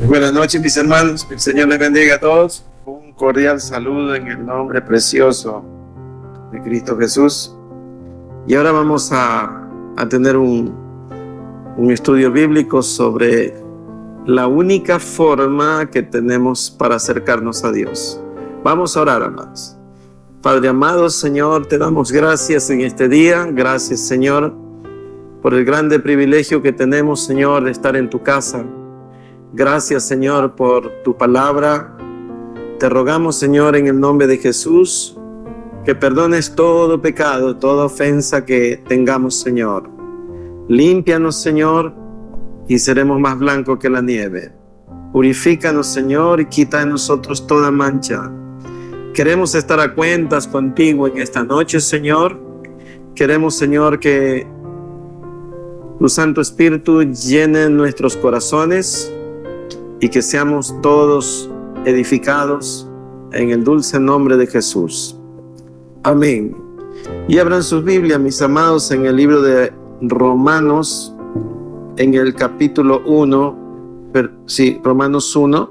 Buenas noches, mis hermanos. Que el Señor les bendiga a todos. Un cordial saludo en el nombre precioso de Cristo Jesús. Y ahora vamos a tener un estudio bíblico sobre la única forma que tenemos para acercarnos a Dios. Vamos a orar, amados. Padre amado, Señor, te damos gracias en este día. Gracias, Señor, por el grande privilegio que tenemos, Señor, de estar en tu casa. Gracias, Señor, por tu palabra. Te rogamos, Señor, en el nombre de Jesús, que perdones todo pecado, toda ofensa que tengamos, Señor. Límpianos, Señor, y seremos más blancos que la nieve. Purifícanos, Señor, y quita de nosotros toda mancha. Queremos estar a cuentas contigo en esta noche, Señor. Queremos, Señor, que tu Santo Espíritu llene nuestros corazones y que seamos todos edificados en el dulce nombre de Jesús. Amén. Y abran sus Biblias, mis amados, en el libro de Romanos, en el capítulo 1, Romanos 1,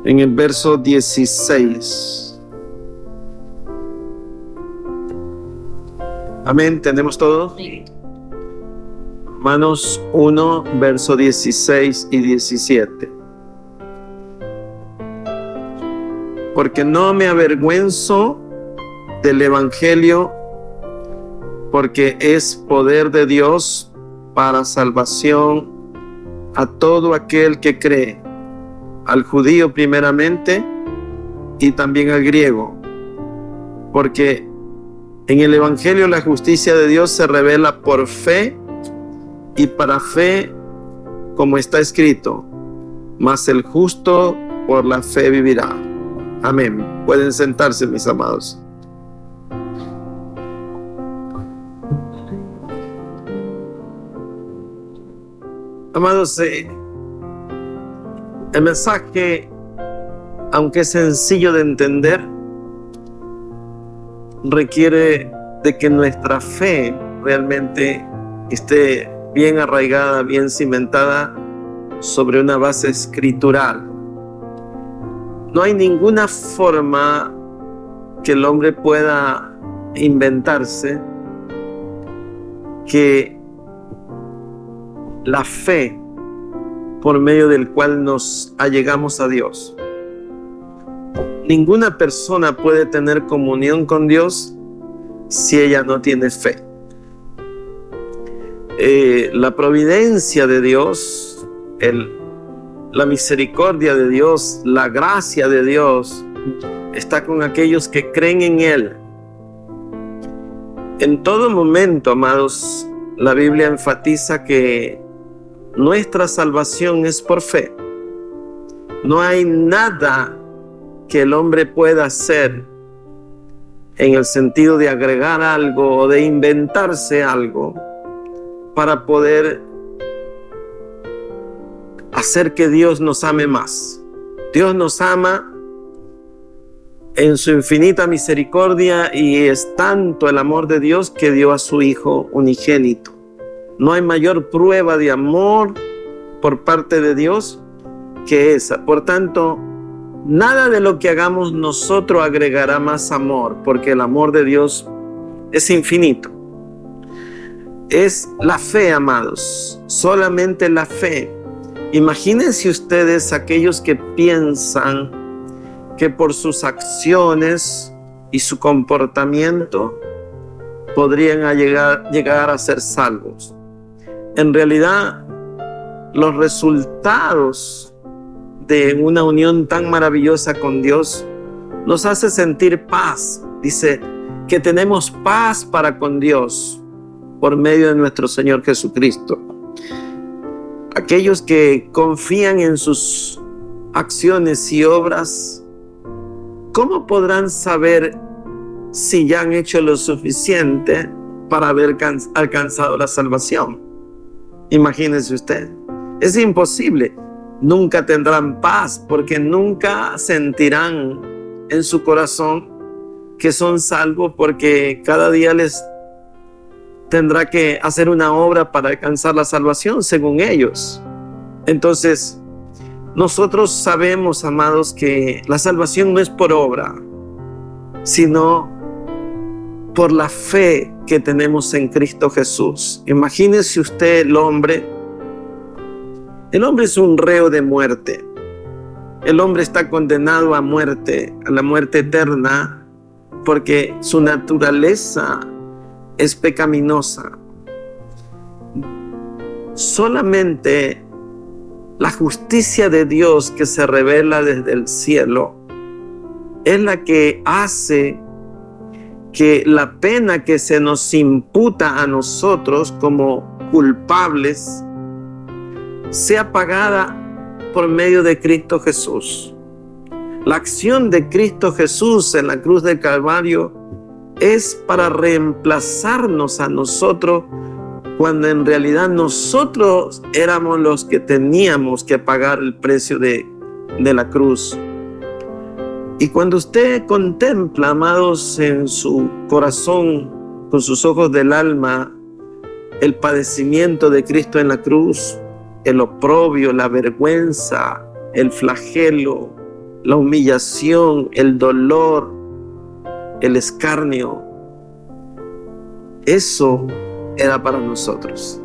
en el verso 16. Amén, ¿tenemos todo? Sí. Romanos 1, verso 16 y 17. Porque no me avergüenzo del Evangelio, porque es poder de Dios para salvación a todo aquel que cree, al judío primeramente y también al griego. Porque en el Evangelio la justicia de Dios se revela por fe y para fe, como está escrito, mas el justo por la fe vivirá. Amén. Pueden sentarse, mis amados. Amados, el mensaje, aunque es sencillo de entender, requiere de que nuestra fe realmente esté bien arraigada, bien cimentada sobre una base escritural. No hay ninguna forma que el hombre pueda inventarse que la fe por medio del cual nos allegamos a Dios. Ninguna persona puede tener comunión con Dios si ella no tiene fe. La providencia de Dios, la misericordia de Dios, la gracia de Dios está con aquellos que creen en Él. En todo momento, amados, la Biblia enfatiza que nuestra salvación es por fe. No hay nada que el hombre pueda hacer en el sentido de agregar algo o de inventarse algo para poder hacer que Dios nos ame más. Dios nos ama en su infinita misericordia y es tanto el amor de Dios que dio a su Hijo unigénito. No hay mayor prueba de amor por parte de Dios que esa. Por tanto, nada de lo que hagamos nosotros agregará más amor, porque el amor de Dios es infinito. Es la fe, amados, solamente la fe. Imagínense ustedes aquellos que piensan que por sus acciones y su comportamiento podrían llegar a ser salvos. En realidad, los resultados de una unión tan maravillosa con Dios nos hace sentir paz. Dice que tenemos paz para con Dios por medio de nuestro Señor Jesucristo. Aquellos que confían en sus acciones y obras, ¿cómo podrán saber si ya han hecho lo suficiente para haber alcanzado la salvación? Imagínese usted, es imposible. Nunca tendrán paz porque nunca sentirán en su corazón que son salvos, porque cada día les tendrá que hacer una obra para alcanzar la salvación, según ellos. Entonces, nosotros sabemos, amados, que la salvación no es por obra, sino por la fe que tenemos en Cristo Jesús. Imagínese usted el hombre. El hombre es un reo de muerte. El hombre está condenado a muerte, a la muerte eterna, porque su naturaleza es pecaminosa. Solamente la justicia de Dios que se revela desde el cielo es la que hace que la pena que se nos imputa a nosotros como culpables sea pagada por medio de Cristo Jesús. La acción de Cristo Jesús en la cruz del Calvario es para reemplazarnos a nosotros, cuando en realidad nosotros éramos los que teníamos que pagar el precio de la cruz. Y cuando usted contempla, amados, en su corazón, con sus ojos del alma, el padecimiento de Cristo en la cruz, el oprobio, la vergüenza, el flagelo, la humillación, el dolor, el escarnio, eso era para nosotros.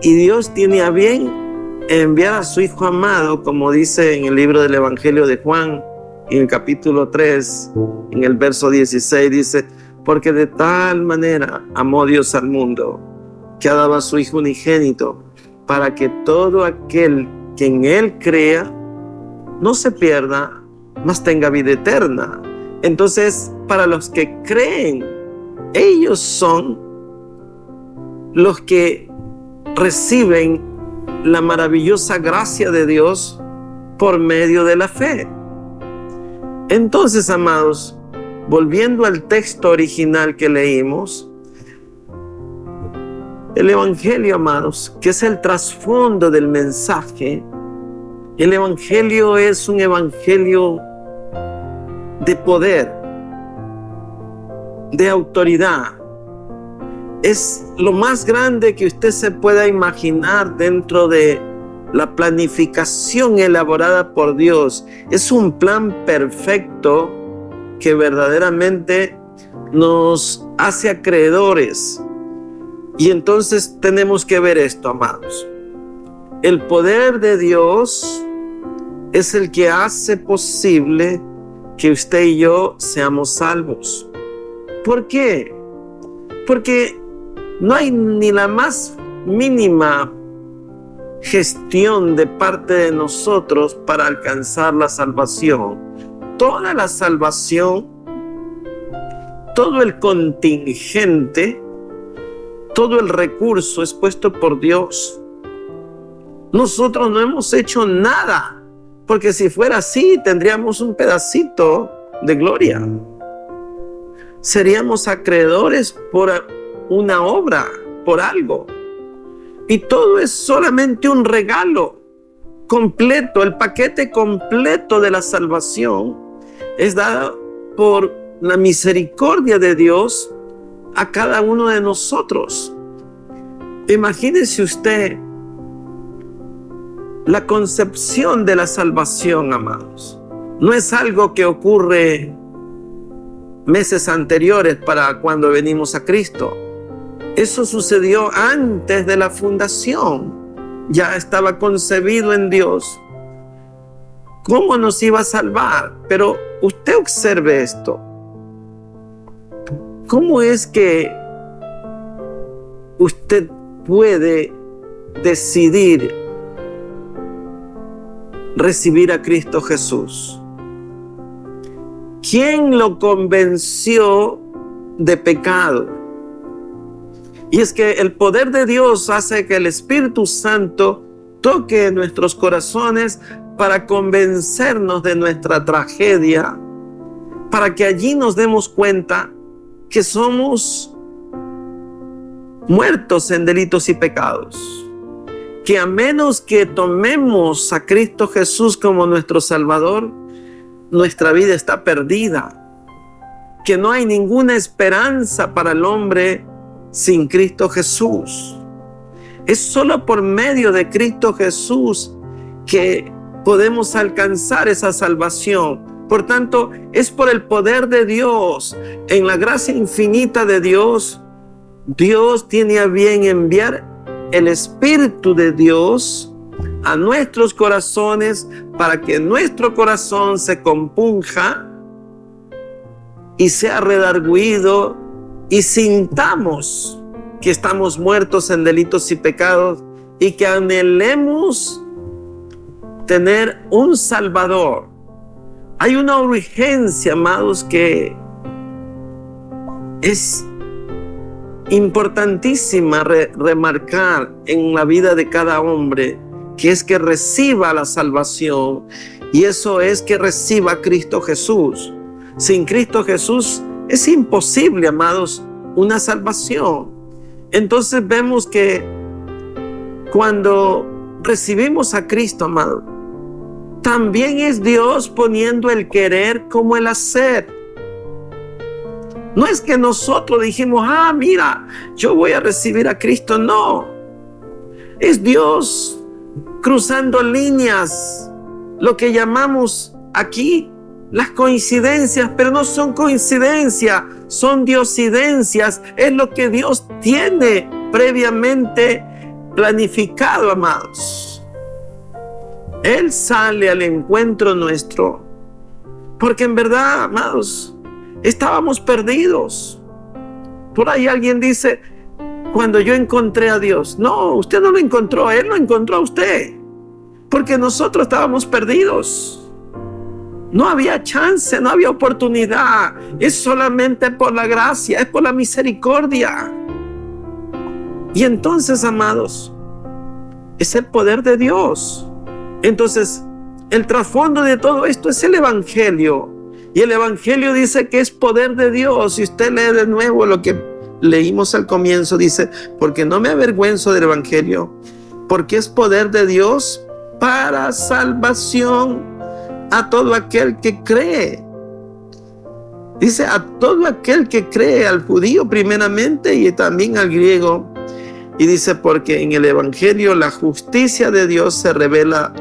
Y Dios tiene a bien enviar a su Hijo amado, como dice en el libro del Evangelio de Juan, en el capítulo 3, en el verso 16, dice: porque de tal manera amó Dios al mundo, que ha dado a su Hijo unigénito, para que todo aquel que en Él crea no se pierda, mas tenga vida eterna. Entonces, para los que creen, ellos son los que reciben la maravillosa gracia de Dios por medio de la fe. Entonces, amados, volviendo al texto original que leímos, el Evangelio, amados, que es el trasfondo del mensaje, el Evangelio es un Evangelio de poder, de autoridad. Es lo más grande que usted se pueda imaginar dentro de la planificación elaborada por Dios. Es un plan perfecto que verdaderamente nos hace acreedores. Y entonces tenemos que ver esto, amados. El poder de Dios es el que hace posible que usted y yo seamos salvos. ¿Por qué? Porque no hay ni la más mínima gestión de parte de nosotros para alcanzar la salvación. Toda la salvación, todo el contingente, todo el recurso es puesto por Dios. Nosotros no hemos hecho nada, porque si fuera así tendríamos un pedacito de gloria. Seríamos acreedores por una obra, por algo. Y todo es solamente un regalo completo. El paquete completo de la salvación es dado por la misericordia de Dios a cada uno de nosotros. Imagínese usted la concepción de la salvación, amados. No es algo que ocurre meses anteriores para cuando venimos a Cristo. Eso sucedió antes de la fundación. Ya estaba concebido en Dios. ¿Cómo nos iba a salvar? Pero usted observe esto. ¿Cómo es que usted puede decidir recibir a Cristo Jesús? ¿Quién lo convenció de pecado? Y es que el poder de Dios hace que el Espíritu Santo toque nuestros corazones para convencernos de nuestra tragedia, para que allí nos demos cuenta que somos muertos en delitos y pecados, que a menos que tomemos a Cristo Jesús como nuestro Salvador, nuestra vida está perdida. que no hay ninguna esperanza para el hombre sin Cristo Jesús. Es solo por medio de Cristo Jesús que podemos alcanzar esa salvación. Por tanto, es por el poder de Dios, en la gracia infinita de Dios. Dios tiene a bien enviar el Espíritu de Dios a nuestros corazones para que nuestro corazón se compunja y sea redarguido y sintamos que estamos muertos en delitos y pecados y que anhelemos tener un Salvador. Hay una urgencia, amados, que es importantísima remarcar en la vida de cada hombre, que es que reciba la salvación, y eso es que reciba a Cristo Jesús. Sin Cristo Jesús es imposible, amados, una salvación. Entonces vemos que cuando recibimos a Cristo, amado, también es Dios poniendo el querer como el hacer. No es que nosotros dijimos, mira, yo voy a recibir a Cristo. No, es Dios cruzando líneas, lo que llamamos aquí las coincidencias, pero no son coincidencias, son diosidencias. Es lo que Dios tiene previamente planificado, amados. Él sale al encuentro nuestro, porque en verdad, amados, estábamos perdidos. Por ahí alguien dice, cuando yo encontré a Dios. No, usted no lo encontró, Él lo encontró a usted, porque nosotros estábamos perdidos. No había chance, no había oportunidad. Es solamente por la gracia, es por la misericordia. Y entonces, amados, es el poder de Dios. Entonces, el trasfondo de todo esto es el Evangelio. Y el Evangelio dice que es poder de Dios. Si usted lee de nuevo lo que leímos al comienzo, dice, porque no me avergüenzo del Evangelio, porque es poder de Dios para salvación a todo aquel que cree. Dice a todo aquel que cree, al judío primeramente y también al griego. Y dice, porque en el Evangelio la justicia de Dios se revela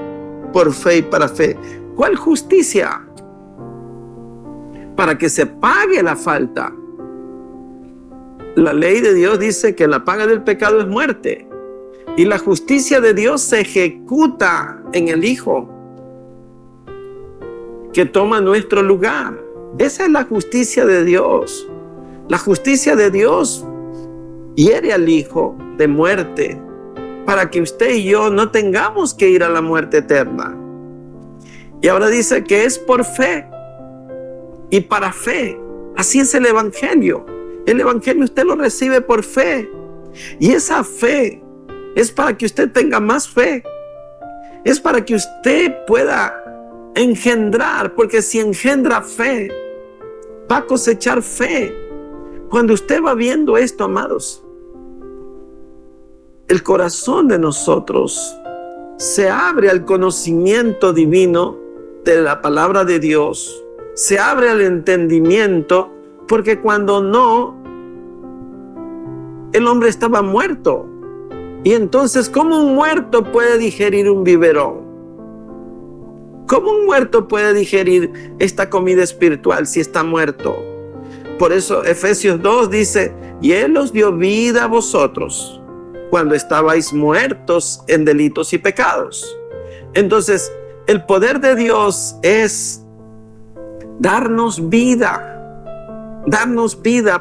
por fe y para fe. ¿Cuál justicia? Para que se pague la falta. La ley de Dios dice que la paga del pecado es muerte. Y la justicia de Dios se ejecuta en el Hijo, que toma nuestro lugar. Esa es la justicia de Dios. La justicia de Dios hiere al Hijo de muerte para que usted y yo no tengamos que ir a la muerte eterna. Y ahora dice que es por fe y para fe. Así es el Evangelio. El Evangelio usted lo recibe por fe. Y esa fe es para que usted tenga más fe. Es para que usted pueda engendrar, porque si engendra fe, va a cosechar fe. Cuando usted va viendo esto, amados, el corazón de nosotros se abre al conocimiento divino de la palabra de Dios, se abre al entendimiento, porque cuando no, el hombre estaba muerto. Y entonces, ¿cómo un muerto puede digerir un biberón? ¿Cómo un muerto puede digerir esta comida espiritual si está muerto? Por eso Efesios 2 dice, y Él os dio vida a vosotros cuando estabais muertos en delitos y pecados. Entonces, el poder de Dios es darnos vida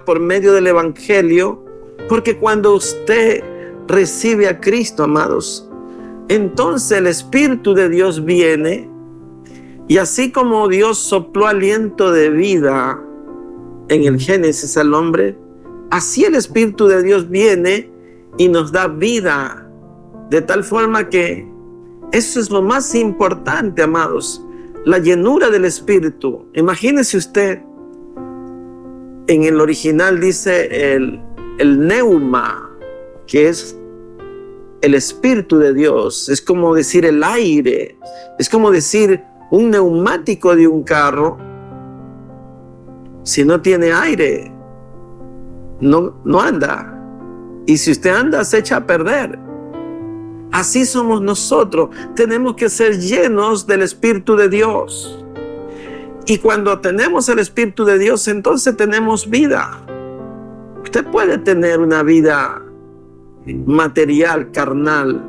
por medio del Evangelio, porque cuando usted recibe a Cristo, amados, entonces el Espíritu de Dios viene. Y así como Dios sopló aliento de vida en el Génesis al hombre, así el Espíritu de Dios viene y nos da vida, de tal forma que eso es lo más importante, amados, la llenura del Espíritu. Imagínese usted, en el original dice el neuma, que es el Espíritu de Dios. Es como decir el aire, es como decir un neumático de un carro Si no tiene aire, no anda. Y si usted anda, se echa a perder. Así somos nosotros. Tenemos que ser llenos del Espíritu de Dios. Y cuando tenemos el Espíritu de Dios, entonces tenemos vida. Usted puede tener una vida material, carnal,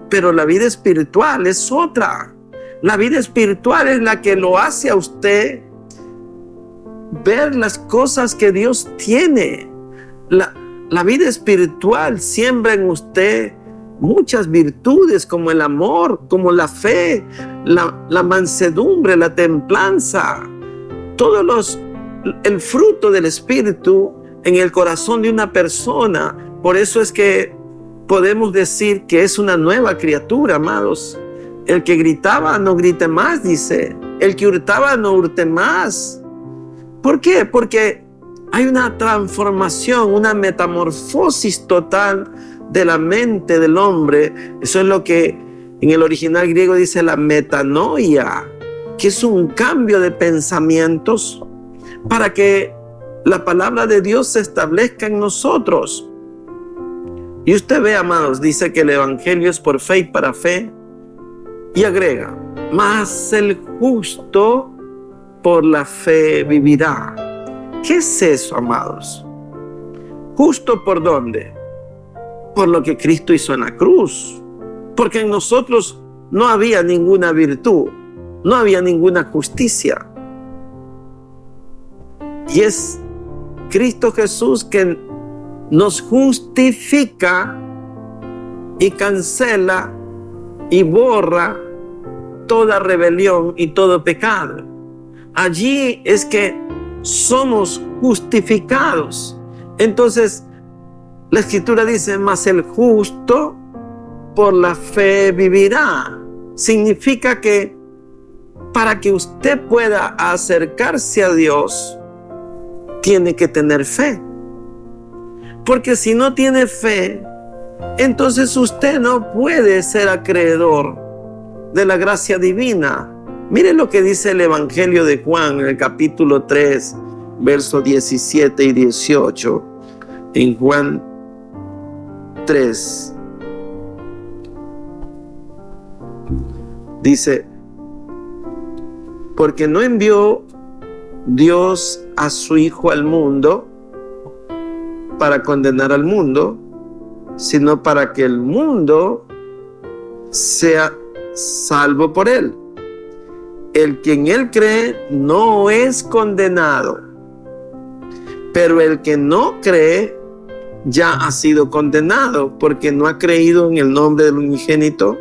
pero la vida espiritual es otra. La vida espiritual es la que lo hace a usted ver las cosas que Dios tiene. La vida espiritual siembra en usted muchas virtudes, como el amor, como la fe, la mansedumbre, la templanza, el fruto del Espíritu en el corazón de una persona. Por eso es que podemos decir que es una nueva criatura, amados. El que gritaba no grite más, dice. El que hurtaba no hurte más. ¿Por qué? Porque hay una transformación, una metamorfosis total de la mente del hombre. Eso es lo que en el original griego dice la metanoia, que es un cambio de pensamientos para que la palabra de Dios se establezca en nosotros. Y usted ve, amados, dice que el evangelio es por fe y para fe, y agrega, mas el justo por la fe vivirá. ¿Qué es eso, amados? ¿Justo por dónde? Por lo que Cristo hizo en la cruz. Porque en nosotros no había ninguna virtud, no había ninguna justicia. Y es Cristo Jesús que nos justifica y cancela y borra toda rebelión y todo pecado. Allí es que somos justificados. Entonces, la Escritura dice, mas el justo por la fe vivirá. Significa que para que usted pueda acercarse a Dios, tiene que tener fe. Porque si no tiene fe, entonces usted no puede ser acreedor de la gracia divina. Mire lo que dice el Evangelio de Juan, en el capítulo 3, versos 17 y 18. En Juan 3. Dice, porque no envió Dios a su Hijo al mundo para condenar al mundo, sino para que el mundo sea salvo por él. El que en él cree no es condenado, pero el que no cree ya ha sido condenado, porque no ha creído en el nombre del unigénito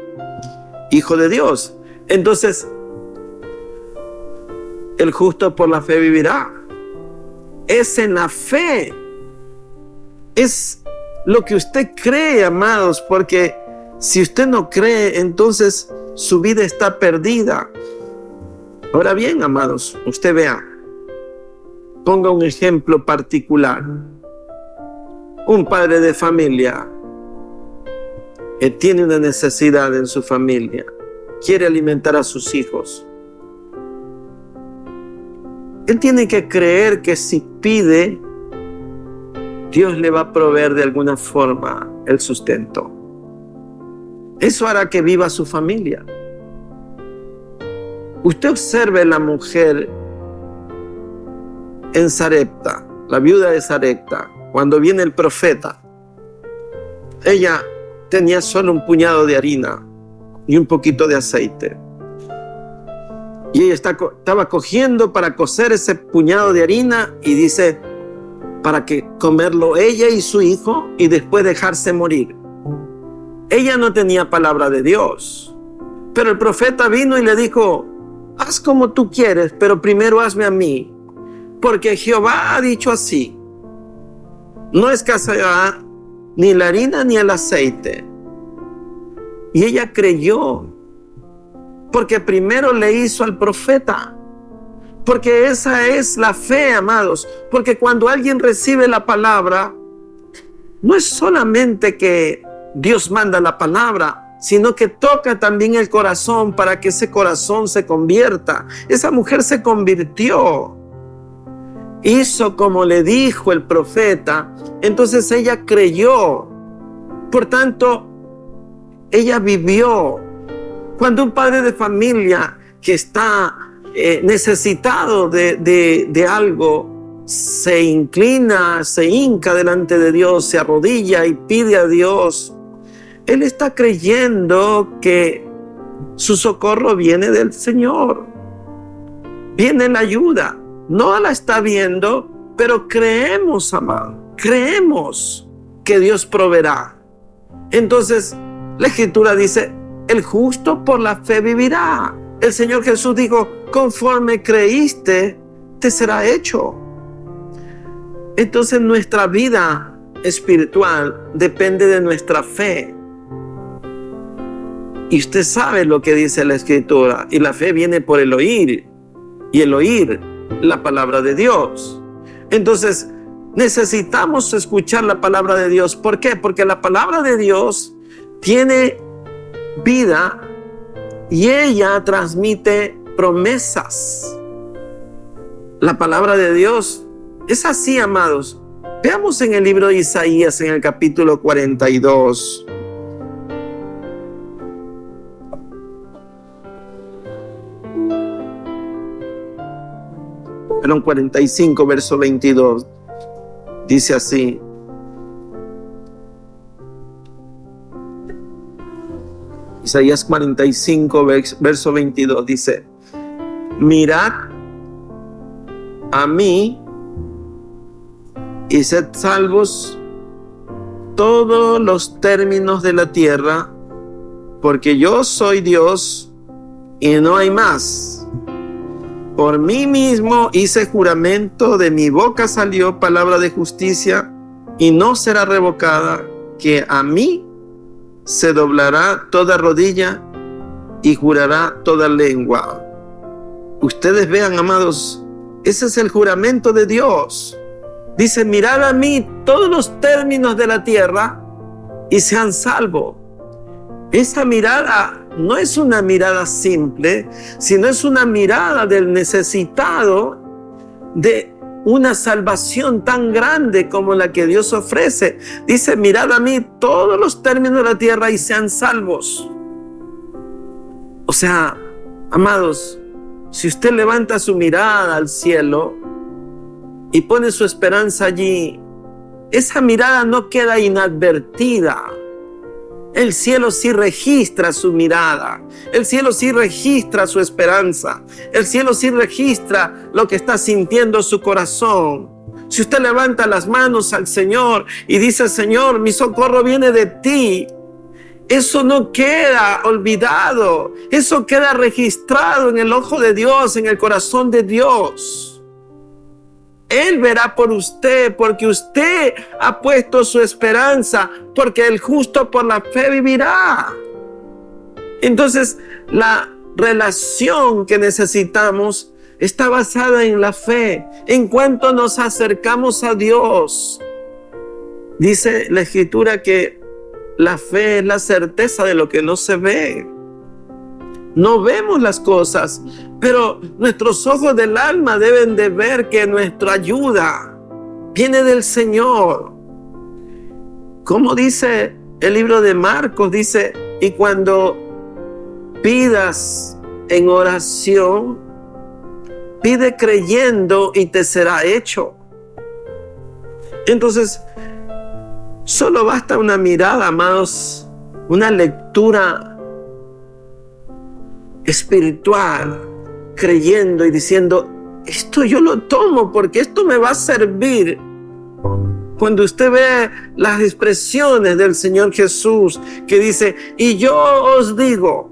Hijo de Dios. Entonces, el justo por la fe vivirá. Es en la fe. Es lo que usted cree, amados, porque si usted no cree, entonces su vida está perdida. Ahora bien, amados, usted vea, ponga un ejemplo particular. Un padre de familia tiene una necesidad en su familia, quiere alimentar a sus hijos. Él tiene que creer que si pide, Dios le va a proveer de alguna forma el sustento. Eso hará que viva su familia. Usted observe la mujer en Sarepta, la viuda de Sarepta, cuando viene el profeta. Ella tenía solo un puñado de harina y un poquito de aceite. Y ella estaba cogiendo para cocer ese puñado de harina y dice, para que comerlo ella y su hijo y después dejarse morir. Ella no tenía palabra de Dios, pero el profeta vino y le dijo, haz como tú quieres, pero primero hazme a mí, porque Jehová ha dicho así, no escaseará ni la harina ni el aceite. Y ella creyó, porque primero le hizo al profeta. Porque esa es la fe, amados. Porque cuando alguien recibe la palabra, no es solamente que Dios manda la palabra, sino que toca también el corazón para que ese corazón se convierta. Esa mujer se convirtió. hizo como le dijo el profeta, entonces ella creyó. Por tanto, ella vivió. Cuando un padre de familia que está necesitado de algo, se inclina, se hinca delante de Dios, se arrodilla y pide a Dios, él está creyendo que su socorro viene del Señor. Viene la ayuda. No la está viendo, pero creemos, amado. Creemos que Dios proveerá. Entonces, la Escritura dice, el justo por la fe vivirá. El Señor Jesús dijo, conforme creíste, te será hecho. Entonces, nuestra vida espiritual depende de nuestra fe. Y usted sabe lo que dice la Escritura. Y la fe viene por el oír. Y el oír la palabra de Dios. Entonces, necesitamos escuchar la palabra de Dios. ¿Por qué? Porque la palabra de Dios tiene vida y ella transmite promesas. La palabra de Dios es así, amados. Veamos en el libro de Isaías, en el capítulo 42. Perdón, 45, verso 22. Dice así. Isaías 45, verso 22 dice: mirad a mí y sed salvos todos los términos de la tierra, porque yo soy Dios y no hay más. Por mí mismo hice juramento, de mi boca salió palabra de justicia y no será revocada, que a mí se doblará toda rodilla y jurará toda lengua. Ustedes vean, amados, ese es el juramento de Dios. Dice, mirad a mí todos los términos de la tierra y sean salvos. Esa mirada no es una mirada simple, sino es una mirada del necesitado de una salvación tan grande como la que Dios ofrece. Dice, mirad a mí todos los términos de la tierra y sean salvos. O sea, amados, si usted levanta su mirada al cielo y pone su esperanza allí, esa mirada no queda inadvertida. El cielo sí registra su mirada. El cielo sí registra su esperanza. El cielo sí registra lo que está sintiendo su corazón. Si usted levanta las manos al Señor y dice, Señor, mi socorro viene de ti, eso no queda olvidado. Eso queda registrado en el ojo de Dios, en el corazón de Dios. Él verá por usted, porque usted ha puesto su esperanza, porque el justo por la fe vivirá. Entonces, la relación que necesitamos está basada en la fe. En cuanto nos acercamos a Dios, dice la Escritura que la fe es la certeza de lo que no se ve. No vemos las cosas, pero nuestros ojos del alma deben de ver que nuestra ayuda viene del Señor. Como dice el libro de Marcos, dice, y cuando pidas en oración, pide creyendo y te será hecho. Entonces, solo basta una mirada, amados, una lectura espiritual, creyendo y diciendo, esto yo lo tomo porque esto me va a servir. Cuando usted ve las expresiones del Señor Jesús que dice, y yo os digo,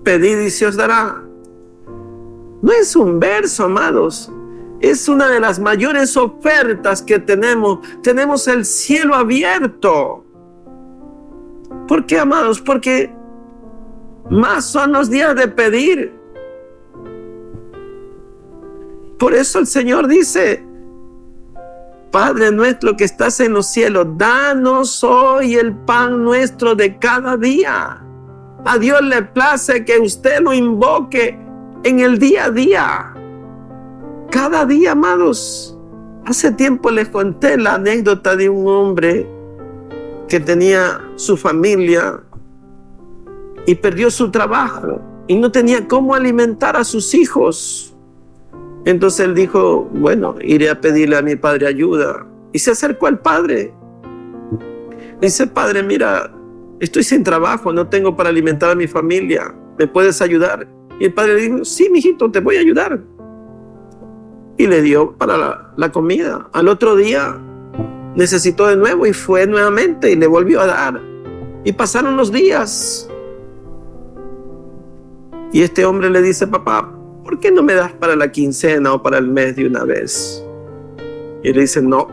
pedid y se os dará. No es un verso, amados, es una de las mayores ofertas que tenemos. Tenemos el cielo abierto. ¿Por qué, amados? Porque más son los días de pedir. Por eso el Señor dice, Padre nuestro que estás en los cielos, danos hoy el pan nuestro de cada día. A Dios le place que usted lo invoque en el día a día. cada día, amados. Hace tiempo les conté la anécdota de un hombre que tenía su familia y perdió su trabajo y no tenía cómo alimentar a sus hijos. Entonces él dijo, bueno, iré a pedirle a mi padre ayuda. Y se acercó al padre. Dice, padre, mira, estoy sin trabajo, no tengo para alimentar a mi familia. ¿Me puedes ayudar? Y el padre le dijo, sí, mijito, te voy a ayudar. Y le dio para la comida. Al otro día necesitó de nuevo y fue nuevamente y le volvió a dar. Y pasaron los días. Y este hombre le dice, papá, ¿por qué no me das para la quincena o para el mes de una vez? Y le dice, no.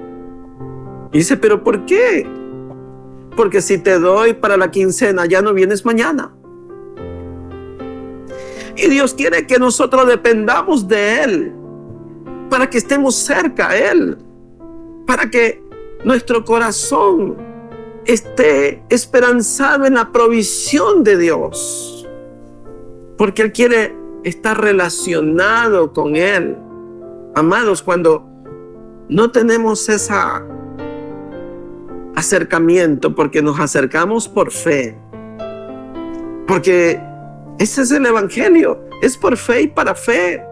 Y dice, ¿pero por qué? Porque si te doy para la quincena, ya no vienes mañana. Y Dios quiere que nosotros dependamos de Él, para que estemos cerca a Él, para que nuestro corazón esté esperanzado en la provisión de Dios, porque Él quiere estar relacionado con Él. Amados, cuando no tenemos ese acercamiento, porque nos acercamos por fe, porque ese es el evangelio, es por fe y para fe.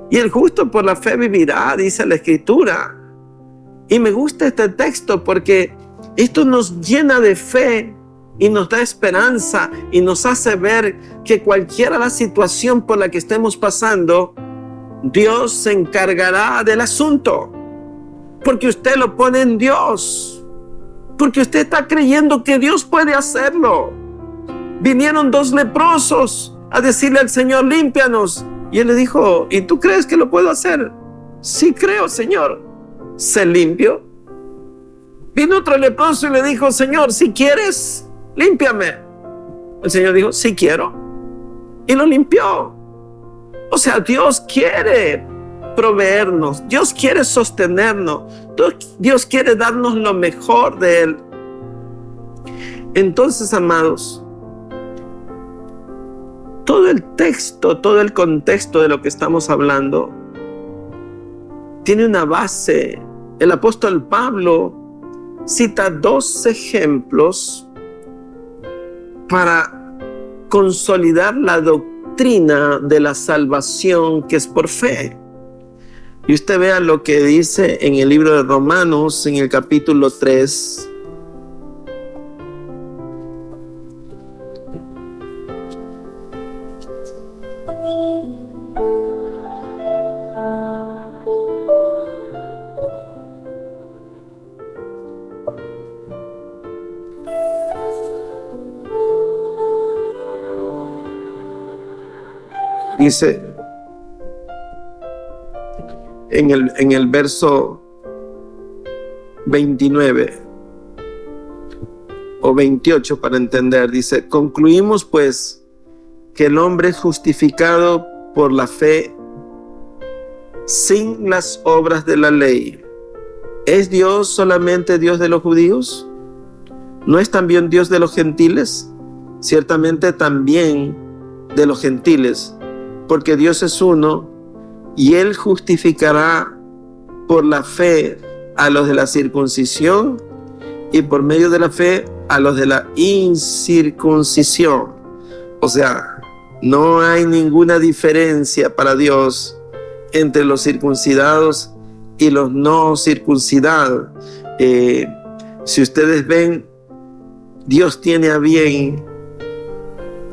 Y el justo por la fe vivirá, dice la Escritura. Y me gusta este texto porque esto nos llena de fe y nos da esperanza y nos hace ver que cualquiera la situación por la que estemos pasando, Dios se encargará del asunto. Porque usted lo pone en Dios. Porque usted está creyendo que Dios puede hacerlo. Vinieron 2 leprosos a decirle al Señor, límpianos. Y Él le dijo, ¿y tú crees que lo puedo hacer? Sí creo, Señor. Se limpió. Vino otro leproso y le dijo, Señor, si quieres, límpiame. El Señor dijo, sí quiero. Y lo limpió. O sea, Dios quiere proveernos. Dios quiere sostenernos. Dios quiere darnos lo mejor de Él. Entonces, amados, todo el texto, todo el contexto de lo que estamos hablando tiene una base. El apóstol Pablo cita 2 ejemplos para consolidar la doctrina de la salvación que es por fe. Y usted vea lo que dice en el libro de Romanos, en el capítulo 3. Dice en el verso 29 o 28 para entender, dice, concluimos pues que el hombre es justificado por la fe sin las obras de la ley. ¿Es Dios solamente Dios de los judíos? ¿No es también Dios de los gentiles? Ciertamente también de los gentiles, porque Dios es uno y Él justificará por la fe a los de la circuncisión y por medio de la fe a los de la incircuncisión. O sea, no hay ninguna diferencia para Dios entre los circuncidados y los no circuncidados. Si ustedes ven, Dios tiene a bien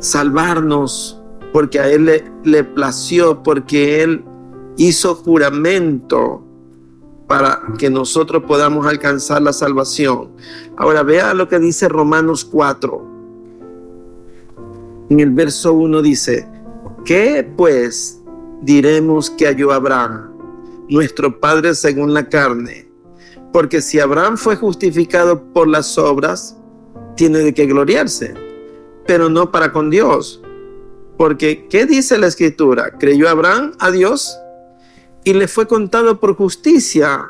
salvarnos porque a Él le plació, porque Él hizo juramento para que nosotros podamos alcanzar la salvación. Ahora vea lo que dice Romanos 4. En el verso 1 dice, ¿qué pues diremos que halló Abraham, nuestro padre según la carne? Porque si Abraham fue justificado por las obras, tiene de qué gloriarse, pero no para con Dios. Porque, ¿qué dice la Escritura? Creyó Abraham a Dios y le fue contado por justicia,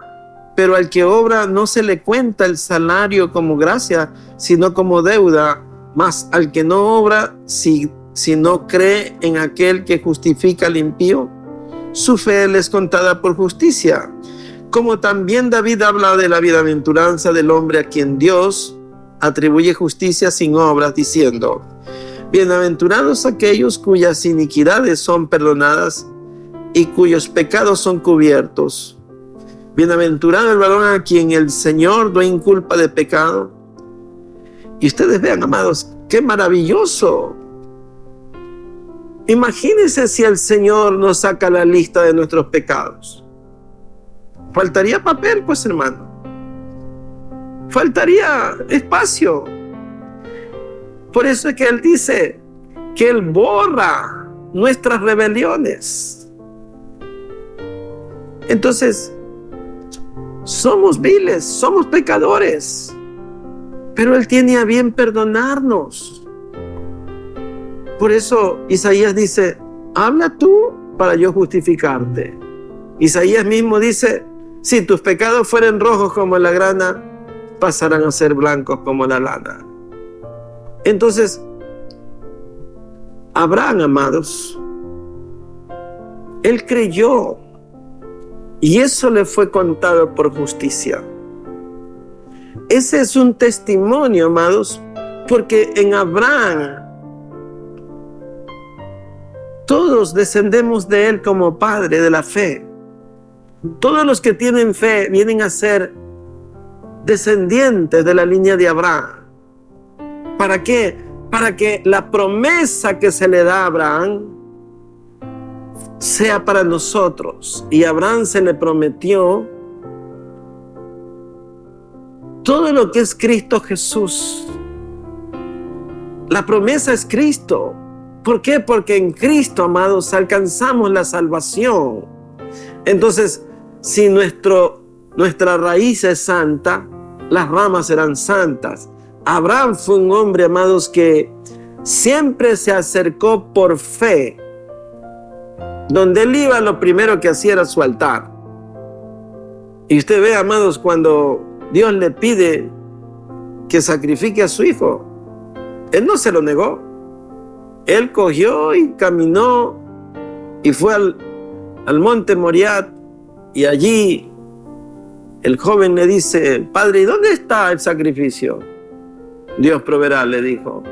pero al que obra no se le cuenta el salario como gracia, sino como deuda. Mas al que no obra, si no cree en aquel que justifica al impío, su fe les es contada por justicia. Como también David habla de la bienaventuranza del hombre a quien Dios atribuye justicia sin obras, diciendo: bienaventurados aquellos cuyas iniquidades son perdonadas y cuyos pecados son cubiertos. Bienaventurado el varón a quien el Señor no inculpa de pecado. Y ustedes vean, amados, qué maravilloso. Imagínense si el Señor nos saca la lista de nuestros pecados. Faltaría papel, pues, hermano. Faltaría espacio. Por eso es que Él dice que Él borra nuestras rebeliones. Entonces, somos viles, somos pecadores, pero Él tiene a bien perdonarnos. Por eso Isaías dice: habla tú para yo justificarte. Isaías mismo dice: si tus pecados fueren rojos como la grana, pasarán a ser blancos como la lana. Entonces, Abraham, amados, él creyó y eso le fue contado por justicia. Ese es un testimonio, amados, porque en Abraham todos descendemos de él como padre de la fe. Todos los que tienen fe vienen a ser descendientes de la línea de Abraham. ¿Para qué? Para que la promesa que se le da a Abraham sea para nosotros. Y a Abraham se le prometió todo lo que es Cristo Jesús. La promesa es Cristo. ¿Por qué? Porque en Cristo, amados, alcanzamos la salvación. Entonces, si nuestra raíz es santa, las ramas serán santas. Abraham fue un hombre, amados, que siempre se acercó por fe. Donde él iba, lo primero que hacía era su altar. Y usted ve, amados, cuando Dios le pide que sacrifique a su hijo, él no se lo negó. Él cogió y caminó y fue al monte Moriah, y allí el joven le dice: padre, ¿y dónde está el sacrificio? Dios proveerá, le dijo.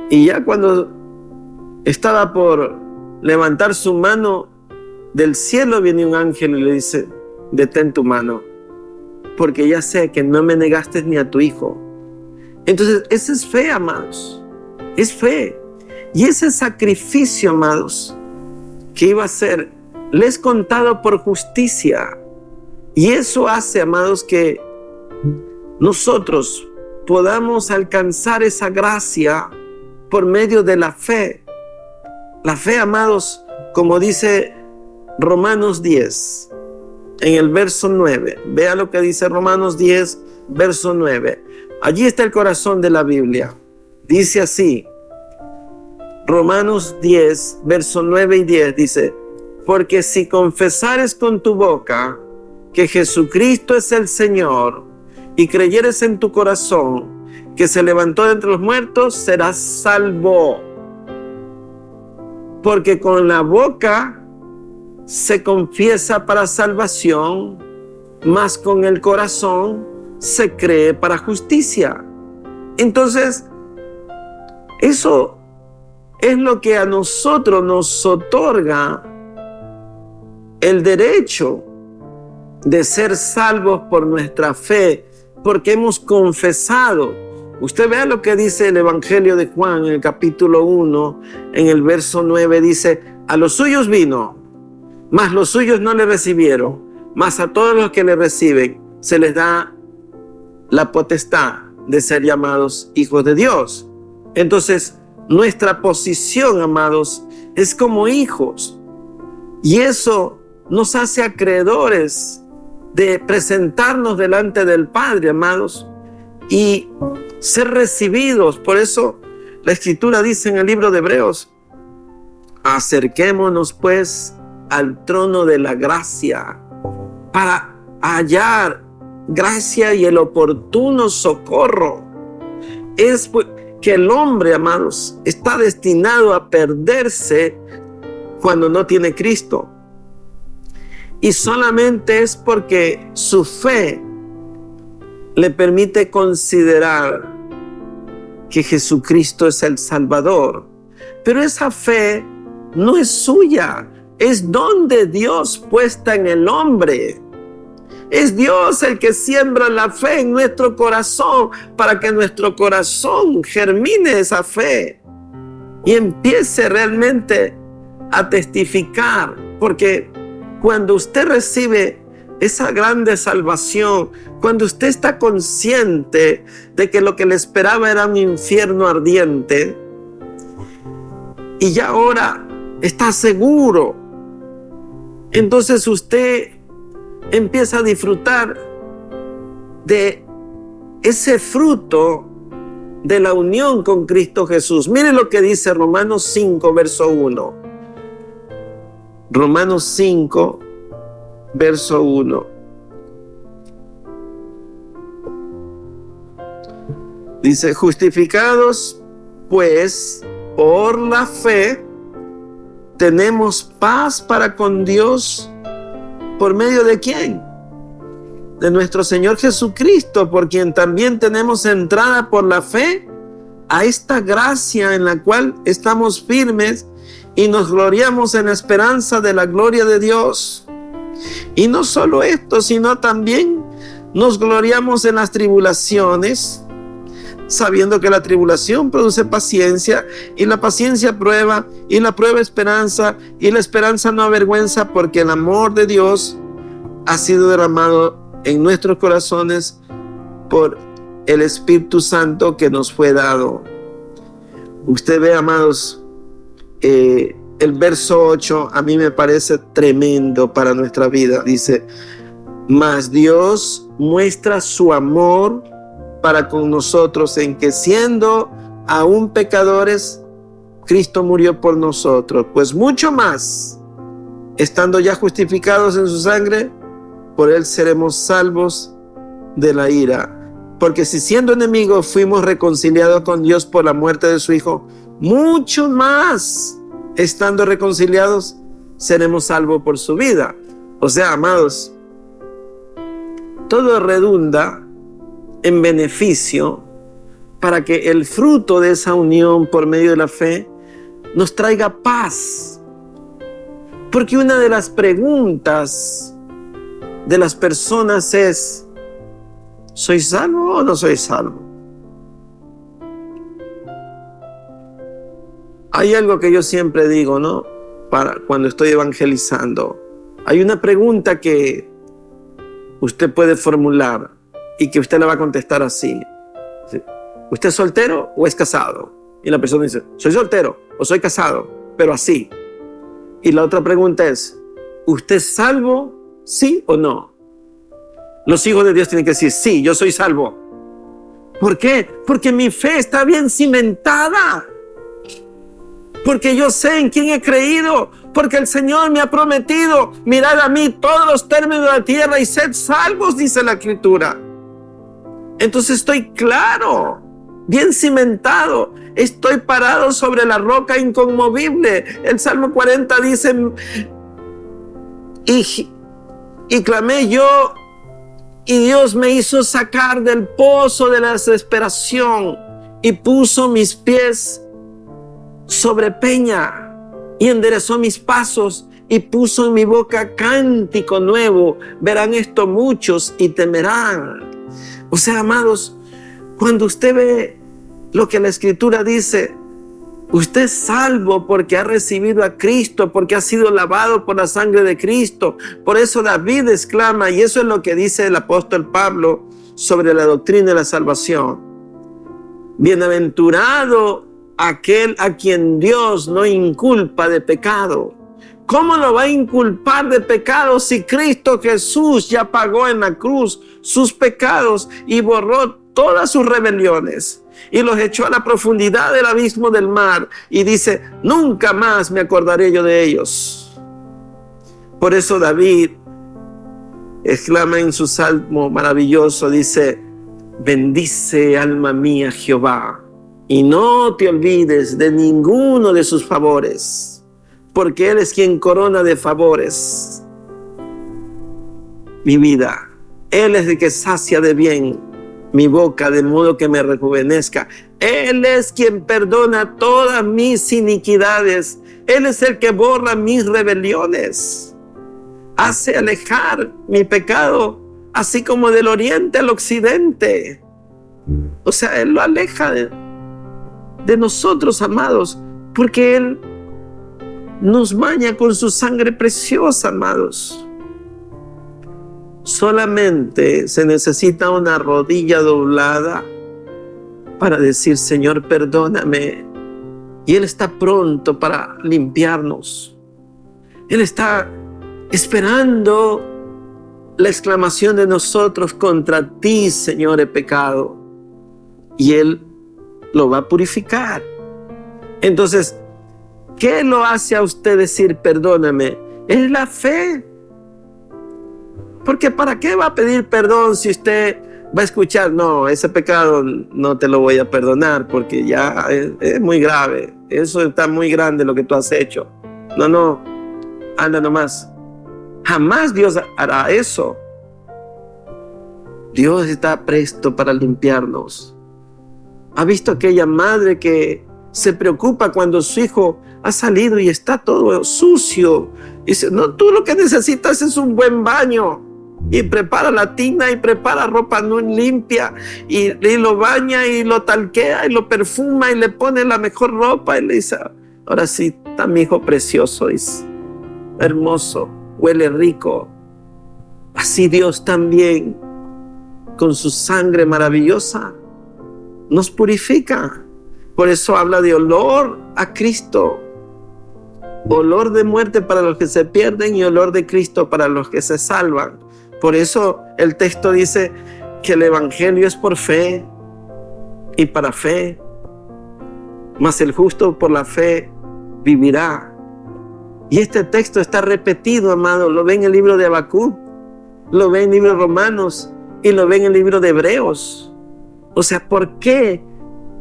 Y ya cuando estaba por levantar su mano, del cielo viene un ángel y le dice: detén tu mano, porque ya sé que no me negaste ni a tu hijo. Entonces, esa es fe, amados. Es fe. Y ese sacrificio, amados, que iba a ser, le es contado por justicia. Y eso hace, amados, que nosotros podamos alcanzar esa gracia por medio de la fe. La fe, amados, como dice Romanos 10, en el verso 9. Vea lo que dice Romanos 10, verso 9. Allí está el corazón de la Biblia. Dice así, Romanos 10, verso 9 y 10, dice: porque si confesares con tu boca que Jesucristo es el Señor y creyeres en tu corazón que se levantó de entre los muertos, serás salvo. Porque con la boca se confiesa para salvación, mas con el corazón se cree para justicia. Entonces, eso es lo que a nosotros nos otorga el derecho de ser salvos por nuestra fe, porque hemos confesado. Usted vea lo que dice el Evangelio de Juan en el capítulo 1, en el verso 9, dice: a los suyos vino, mas los suyos no le recibieron, mas a todos los que le reciben se les da la potestad de ser llamados hijos de Dios. Entonces, nuestra posición, amados, es como hijos. Y eso nos hace acreedores de presentarnos delante del Padre, amados, y ser recibidos. Por eso la Escritura dice en el libro de Hebreos: acerquémonos pues al trono de la gracia para hallar gracia y el oportuno socorro. Es que el hombre, amados, está destinado a perderse cuando no tiene Cristo. Y solamente es porque su fe le permite considerar que Jesucristo es el Salvador. Pero esa fe no es suya, es don de Dios puesta en el hombre. Es Dios el que siembra la fe en nuestro corazón para que nuestro corazón germine esa fe y empiece realmente a testificar. Porque cuando usted recibe esa grande salvación, cuando usted está consciente de que lo que le esperaba era un infierno ardiente y ya ahora está seguro, entonces usted empieza a disfrutar de ese fruto de la unión con Cristo Jesús. Mire lo que dice Romanos 5, verso 1. Romanos 5, verso 1. Dice: justificados pues por la fe, tenemos paz para con Dios. ¿Por medio de quién? De nuestro Señor Jesucristo, por quien también tenemos entrada por la fe a esta gracia en la cual estamos firmes y nos gloriamos en la esperanza de la gloria de Dios. Y no solo esto, sino también nos gloriamos en las tribulaciones, sabiendo que la tribulación produce paciencia, y la paciencia prueba, y la prueba esperanza, y la esperanza no avergüenza, porque el amor de Dios ha sido derramado en nuestros corazones por el Espíritu Santo que nos fue dado. Usted ve, amados, el verso 8 a mí me parece tremendo para nuestra vida. Dice: mas Dios muestra su amor para con nosotros en que, siendo aún pecadores, Cristo murió por nosotros. Pues mucho más, estando ya justificados en su sangre, por él seremos salvos de la ira. Porque si siendo enemigos fuimos reconciliados con Dios por la muerte de su Hijo, mucho más, estando reconciliados, seremos salvos por su vida. O sea, amados, todo redunda en beneficio para que el fruto de esa unión por medio de la fe nos traiga paz. Porque una de las preguntas de las personas es: ¿soy salvo o no soy salvo? Hay algo que yo siempre digo, ¿no? Para cuando estoy evangelizando. Hay una pregunta que usted puede formular y que usted la va a contestar así: ¿usted es soltero o es casado? Y la persona dice: soy soltero o soy casado, pero así. Y la otra pregunta es: ¿usted es salvo? ¿Sí o no? Los hijos de Dios tienen que decir: sí, yo soy salvo. ¿Por qué? Porque mi fe está bien cimentada. Porque yo sé en quién he creído. Porque el Señor me ha prometido: mirad a mí todos los términos de la tierra y sed salvos, dice la Escritura. Entonces estoy claro, bien cimentado. Estoy parado sobre la roca inconmovible. El Salmo 40 dice: y clamé yo, y Dios me hizo sacar del pozo de la desesperación y puso mis pies sobre peña y enderezó mis pasos y puso en mi boca cántico nuevo. Verán esto muchos y temerán. O sea, amados, cuando usted ve lo que la Escritura dice, usted es salvo porque ha recibido a Cristo, porque ha sido lavado por la sangre de Cristo. Por eso David exclama, y eso es lo que dice el apóstol Pablo sobre la doctrina de la salvación: bienaventurado aquel a quien Dios no inculpa de pecado. ¿Cómo lo va a inculpar de pecado si Cristo Jesús ya pagó en la cruz sus pecados y borró todas sus rebeliones y los echó a la profundidad del abismo del mar? Y dice: nunca más me acordaré yo de ellos. Por eso David exclama en su salmo maravilloso, dice: bendice alma mía Jehová, y no te olvides de ninguno de sus favores. porque Él es quien corona de favores mi vida. Él es el que sacia de bien mi boca, de modo que me rejuvenezca. Él es quien perdona todas mis iniquidades. Él es el que borra mis rebeliones. Hace alejar mi pecado, así como del oriente al occidente. O sea, Él lo aleja de nosotros, amados, porque Él nos baña con su sangre preciosa, amados. Solamente se necesita una rodilla doblada para decir: Señor, perdóname. Y Él está pronto para limpiarnos. Él está esperando la exclamación de nosotros: contra ti, Señor, he pecado. Y Él lo va a purificar. Entonces, ¿qué lo hace a usted decir perdóname? Es la fe. Porque ¿para qué va a pedir perdón si usted va a escuchar: no, ese pecado no te lo voy a perdonar porque ya es muy grave, eso está muy grande lo que tú has hecho? No, anda nomás. Jamás Dios hará eso. Dios está presto para limpiarnos. ¿Ha visto aquella madre que se preocupa cuando su hijo ha salido y está todo sucio? Dice: no, tú lo que necesitas es un buen baño. Y prepara la tina y prepara ropa no limpia y lo baña y lo talquea y lo perfuma y le pone la mejor ropa y le dice: ahora sí, está mi hijo precioso, es hermoso, huele rico. Así Dios también, con su sangre maravillosa, nos purifica. Por eso habla de olor a Cristo. Olor de muerte para los que se pierden y olor de Cristo para los que se salvan. Por eso el texto dice que el evangelio es por fe y para fe. Mas el justo por la fe vivirá. Y este texto está repetido, amado. Lo ve en el libro de Habacuc, lo ve en el libro de Romanos y lo ve en el libro de Hebreos. O sea, ¿por qué?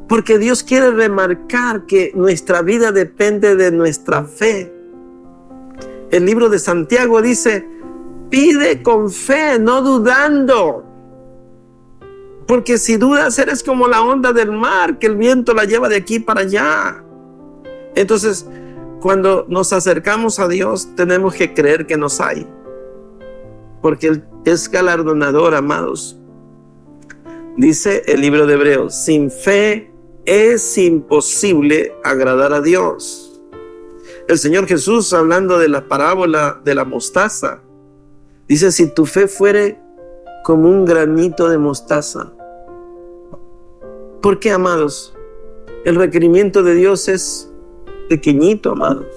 Porque Dios quiere remarcar que nuestra vida depende de nuestra fe. El libro de Santiago dice: pide con fe, no dudando. Porque si dudas, eres como la onda del mar, que el viento la lleva de aquí para allá. Entonces, cuando nos acercamos a Dios, tenemos que creer que nos hay. Porque Él es galardonador, amados. Dice el libro de Hebreos: sin fe es imposible agradar a Dios. El Señor Jesús, hablando de la parábola de la mostaza, dice: si tu fe fuere como un granito de mostaza. ¿Por qué, amados? El requerimiento de Dios es pequeñito, amados.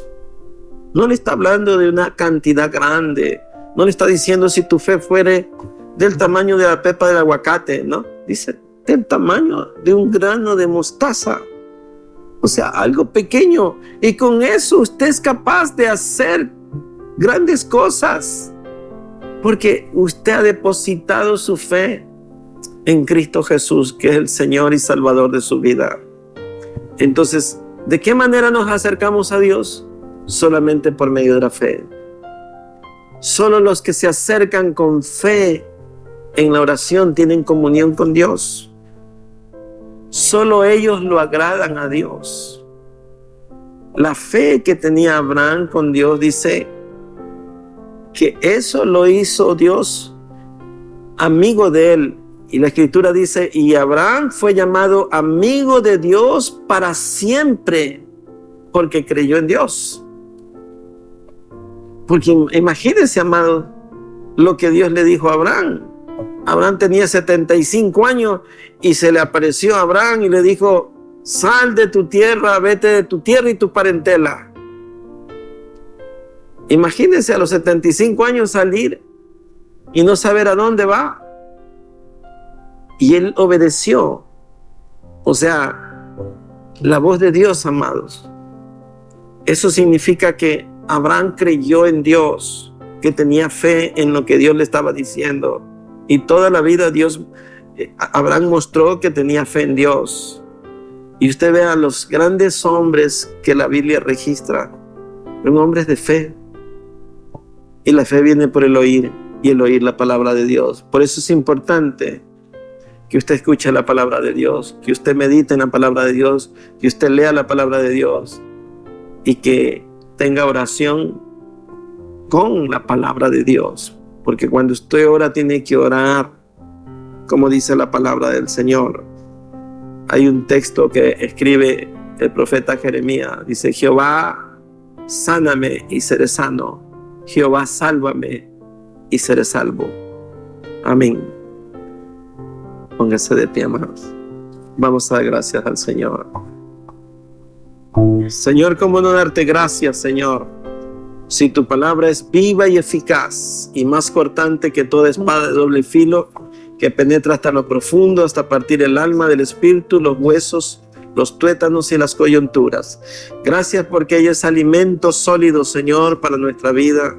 No le está hablando de una cantidad grande. No le está diciendo: si tu fe fuere del tamaño de la pepa del aguacate, ¿no? Dice: del tamaño de un grano de mostaza. O sea, algo pequeño. Y con eso usted es capaz de hacer grandes cosas. Porque usted ha depositado su fe en Cristo Jesús, que es el Señor y Salvador de su vida. Entonces, ¿de qué manera nos acercamos a Dios? Solamente por medio de la fe. Solo los que se acercan con fe en la oración tienen comunión con Dios. Solo ellos lo agradan a Dios. La fe que tenía Abraham con Dios, dice que eso lo hizo Dios amigo de él. Y la Escritura dice: y Abraham fue llamado amigo de Dios para siempre, porque creyó en Dios. Porque imagínense, amado, lo que Dios le dijo a Abraham. Abraham tenía 75 años y se le apareció a Abraham y le dijo: sal de tu tierra, vete de tu tierra y tu parentela. Imagínense a los 75 años salir y no saber a dónde va. Y él obedeció. O sea, la voz de Dios, amados. Eso significa que Abraham creyó en Dios, que tenía fe en lo que Dios le estaba diciendo. Y toda la vida Abraham mostró que tenía fe en Dios. Y usted ve a los grandes hombres que la Biblia registra. un hombre de fe. Y la fe viene por el oír, y el oír la palabra de Dios. Por eso es importante que usted escuche la palabra de Dios, que usted medite en la palabra de Dios, que usted lea la palabra de Dios y que tenga oración con la palabra de Dios. Porque cuando usted ora, tiene que orar como dice la palabra del Señor. Hay un texto que escribe el profeta Jeremías. Dice: Jehová, sáname y seré sano. Jehová, sálvame y seré salvo. Amén. Póngase de pie, amados. Vamos a dar gracias al Señor. Señor, ¿cómo no darte gracias, Señor? Si tu palabra es viva y eficaz y más cortante que toda espada de doble filo, que penetra hasta lo profundo, hasta partir el alma del espíritu, los huesos, los tuétanos y las coyunturas. Gracias porque ella es alimento sólido, Señor, para nuestra vida.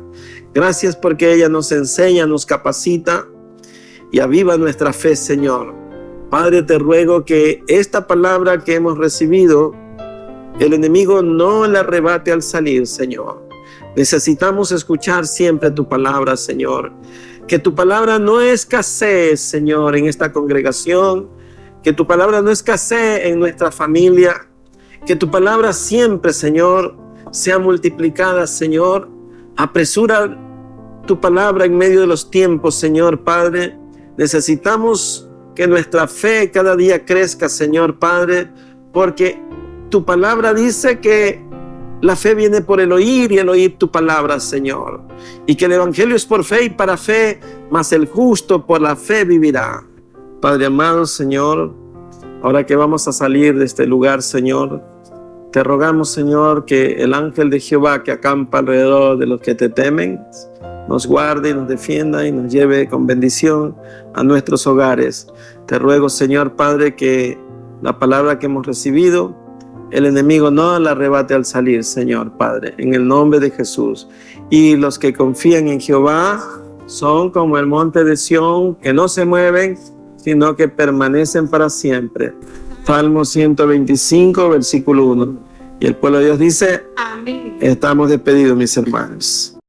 Gracias porque ella nos enseña, nos capacita y aviva nuestra fe, Señor. Padre, te ruego que esta palabra que hemos recibido, el enemigo no la arrebate al salir, Señor. Necesitamos escuchar siempre tu palabra, Señor. Que tu palabra no escasee, Señor, en esta congregación. Que tu palabra no escasee en nuestra familia. Que tu palabra siempre, Señor, sea multiplicada, Señor. Apresura tu palabra en medio de los tiempos, Señor Padre. Necesitamos que nuestra fe cada día crezca, Señor Padre, porque tu palabra dice que la fe viene por el oír y el oír tu palabra, Señor. Y que el evangelio es por fe y para fe, mas el justo por la fe vivirá. Padre amado, Señor, ahora que vamos a salir de este lugar, Señor, te rogamos, Señor, que el ángel de Jehová que acampa alrededor de los que te temen, nos guarde y nos defienda y nos lleve con bendición a nuestros hogares. Te ruego, Señor Padre, que la palabra que hemos recibido, el enemigo no la arrebate al salir, Señor Padre, en el nombre de Jesús. Y los que confían en Jehová son como el monte de Sión, que no se mueven, sino que permanecen para siempre. Salmo 125, versículo 1. Y el pueblo de Dios dice: amén. Estamos despedidos, mis hermanos.